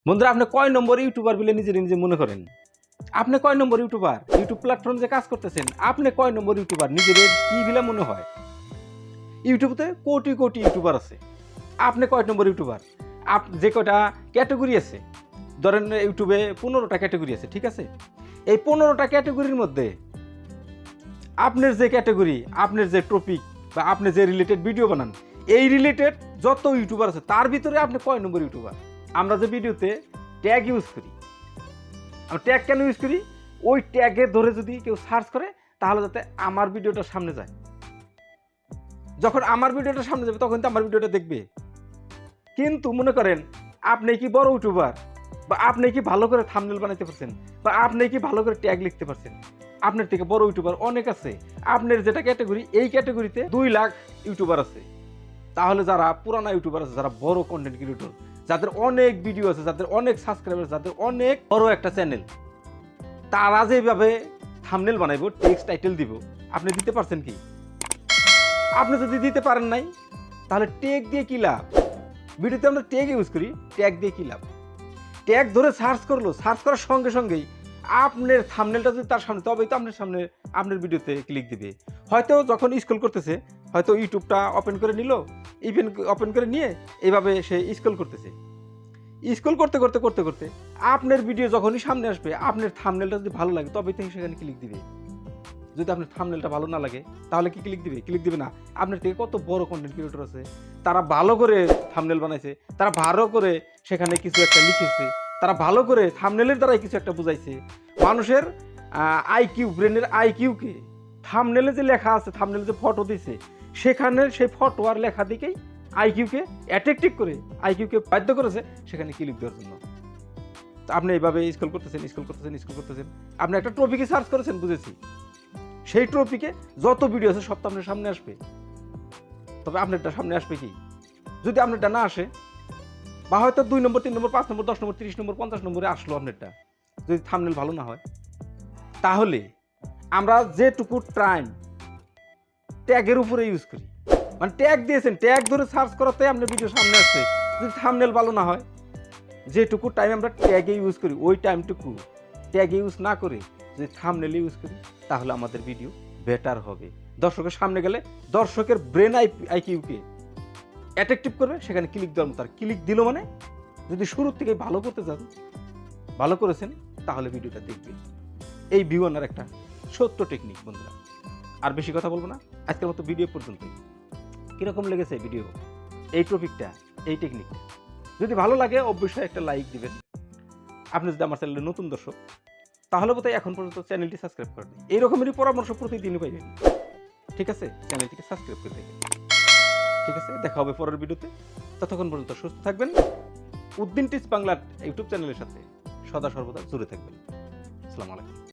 বন্ধুরা, আপনি কয় নম্বর ইউটিউবার বলে নিজে নিজে মনে করেন? আপনি কয় নম্বর ইউটিউবার? ইউটিউব প্ল্যাটফর্ম যে কাজ করতেছেন, আপনি কয় নম্বর ইউটিউবার নিজের কি বলে মনে হয়? ইউটিউবতে কোটি কোটি ইউটিউবার আছে। আপনি কয় নম্বর ইউটিউবার? যে কয়টা ক্যাটাগরি আছে, ধরেন ইউটিউবে 15টা ক্যাটাগরি আছে, ঠিক আছে? এই 15টা ক্যাটাগরির মধ্যে আপনার যে ক্যাটাগরি, আপনার যে টপিক বা আপনি যে রিলেটেড ভিডিও বানান, এই রিলেটেড যত ইউটিউবার আছে তার ভিতরে আপনি কয় নম্বর ইউটিউবার? আমরা যে ভিডিওতে ট্যাগ ইউজ করি, আমরা ট্যাগ কেন ইউজ করি? ওই ট্যাগে ধরে যদি কেউ সার্চ করে তাহলে যাতে আমার ভিডিওটার সামনে যায়। যখন আমার ভিডিওটার সামনে যাবে তখন তো আমার ভিডিওটা দেখবে। কিন্তু মনে করেন আপনি কি বড় ইউটিউবার, বা আপনি কি ভালো করে থাম্বনেল বানাইতে পারছেন, বা আপনি কি ভালো করে ট্যাগ লিখতে পারছেন, আপনার থেকে বড় ইউটিউবার অনেক আছে। আপনার যেটা ক্যাটাগরি, এই ক্যাটাগরিতে 2 লাখ ইউটিউবার আছে। তাহলে যারা পুরানা ইউটিউবার আছে, যারা বড় কন্টেন্ট ক্রিয়েটর, যাদের অনেক ভিডিও আছে, যাদের অনেক সাবস্ক্রাইবার, যাদের অনেক বড় একটা চ্যানেল, তারা যেভাবে থাম্বনেল বানাইবো, টেক্সট টাইটেল দিব, আপনি দিতে পারছেন কি? আপনি যদি দিতে পারেন নাই, তাহলে ট্যাগ দিয়ে কি লাভ? ভিডিওতে আমরা ট্যাগ ইউজ করি, ট্যাগ দিয়ে কি লাভ? ট্যাগ ধরে সার্চ করলো, সার্চ করার সঙ্গে সঙ্গেই আপনার থাম্বনেলটা যদি তার সামনে, তবেই তো আপনার সামনে আপনার ভিডিওতে ক্লিক দিবে। হয়তো যখন স্ক্রল করতেছে, হয়তো ইউটিউবটা ওপেন করে নিল, ওপেন করে নিয়ে এইভাবে সে স্ক্রল করতেছে। স্ক্রল করতে করতে করতে করতে আপনার ভিডিও যখনই সামনে আসবে, আপনার থাম্বনেলটা যদি ভালো লাগে তবেই তো সেখানে ক্লিক দিবে। যদি আপনার থাম্বনেলটা ভালো না লাগে তাহলে কি ক্লিক দিবে? ক্লিক দিবে না। আপনার থেকে কত বড় কন্টেন্ট ক্রিয়েটর আছে, তারা ভালো করে থাম্বনেল বানাইছে, তারা ভালো করে সেখানে কিছু একটা লিখেছে, তারা ভালো করে থাম্বনেলের দ্বারাই কিছু একটা বুঝাইছে। মানুষের আইকিউ, ব্রেনের আইকিউকে থাম্বনেলে যে লেখা আছে, থাম্বনেলে যে ফটো দিয়েছে, সেখানে সেই ফটো আর লেখা দিকেই আইকিউকে অ্যাট্রাক্টিভ করে, আইকিউকে বাধ্য করেছে সেখানে ক্লিক দেওয়ার জন্য। আপনি এইভাবে স্ক্রল করতেছেন, আপনি একটা টপিকে সার্চ করেছেন, বুঝেছি, সেই টপিকে যত ভিডিও আছে সব তো আপনার সামনে আসবে। তবে আপনারটা সামনে আসবে কি? যদি আপনারটা না আসে, বা হয়তো 2 নম্বর, 3 নম্বর, 5 নম্বর, 10 নম্বর, 30 নম্বর, 50 নম্বরে আসলো আপনারটা, যদি থাম্বনেল ভালো না হয়, তাহলে আমরা যেটুকু টাইম ট্যাগের উপরে ইউজ করি, মানে ট্যাগ দিয়েছেন, ট্যাগ ধরে সার্চ করাতে আপনার ভিডিও সামনে আসছে, যদি থাম্বনেল ভালো না হয়, যেটুকু টাইম আমরা ট্যাগে ইউজ করি, ওই টাইমটুকু ট্যাগে ইউজ না করে যদি থাম্বনেল ইউজ করি, তাহলে আমাদের ভিডিও বেটার হবে। দর্শকের সামনে গেলে দর্শকের ব্রেন আইকিউকে অ্যাট্রাক্টিভ করবে, সেখানে ক্লিক দেওয়ার মতো। আর ক্লিক দিল মানে, যদি শুরুর থেকে ভালো করতে চান, ভালো করেছেন, তাহলে ভিডিওটা দেখবে। এই ভিউ আনার একটা সত্য টেকনিক বন্ধুরা। আর বেশি কথা বলবো না, আজকের মতো ভিডিও পর্যন্তই। কীরকম লেগেছে ভিডিও, এই টপিকটা, এই টেকনিকটা? যদি ভালো লাগে অবশ্যই একটা লাইক দিবেন। আপনি যদি আমার চ্যানেলে নতুন দর্শক, তাহলে বোধহয় এখন পর্যন্ত চ্যানেলটি সাবস্ক্রাইব করেন। এই রকমেরই পরামর্শ প্রতিদিনই পাইবেন, ঠিক আছে? চ্যানেলটিকে সাবস্ক্রাইব করে দেখেন, ঠিক আছে? দেখা হবে পরের ভিডিওতে। ততক্ষণ পর্যন্ত সুস্থ থাকবেন, উদ্দিন টিপস বাংলার ইউটিউব চ্যানেলের সাথে সদা সর্বদা জুড়ে থাকবেন। আসসালামু আলাইকুম।